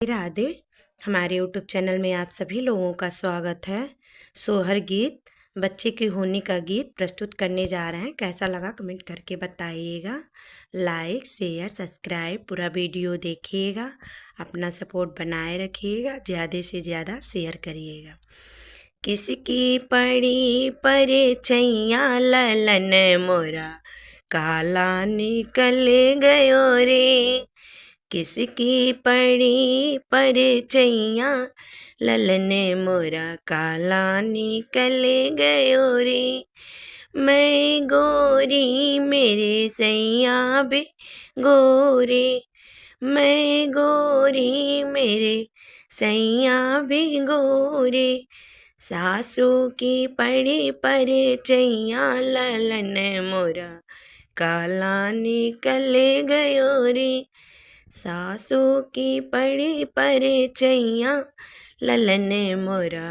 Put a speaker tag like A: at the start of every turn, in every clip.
A: राधे। हमारे YouTube channel में आप सभी लोगों का स्वागत है। सोहर गीत बच्चे की होनी का गीत प्रस्तुत करने जा रहे हैं। कैसा लगा कमेंट करके बताइएगा। लाइक शेयर सब्सक्राइब पूरा वीडियो देखिएगा। अपना सपोर्ट बनाए रखिएगा। ज़्यादा से ज़्यादा शेयर करिएगा। किसकी पड़ी परिचैया ललन मोरा काला निकल गयो रे। किसकी पड़ी परिचैया ललन मोरा काला निकल गयो रे। मैं गोरी मेरे सैया बे गोरे, मैं गोरी मेरे सैया बे गोरे। सासू की पड़ी परिचैया ललन मोरा काला निकल गयो रे। सासू की पड़ी परिचैया ललन मोरा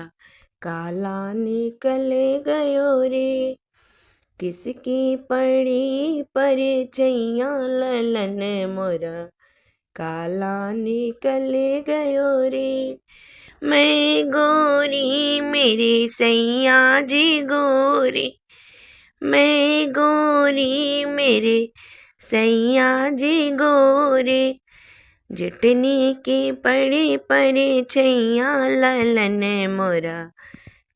A: काला निकल गयो रे। किसकी पड़ी परिचैया ललन मोरा काला निकल गयो रे। मैं गोरी मेरे सैया जी गोरे, मैं गोरी मेरे सैया जी गोरे। जटनी की पड़ी परिचैया ललन मोरा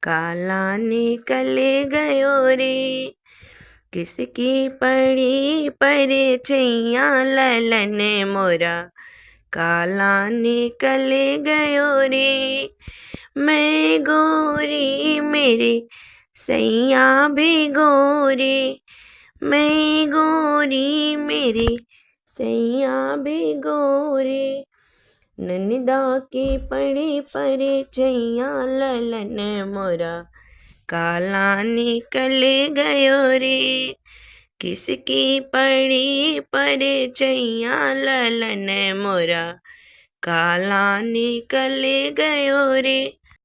A: काला निकल गयो रे। किसकी पड़ी परिचैया ललन मोरा काला निकल गयो रे। मैं गोरी मेरे सैया भी गोरे, मैं गोरी मेरे सैया भी गोरे। ननदा की पड़ी परिचैया ललन मोरा काला निकल गयो रे। किसकी पड़ी परिचैया ललन मोरा काला निकल गयो रे।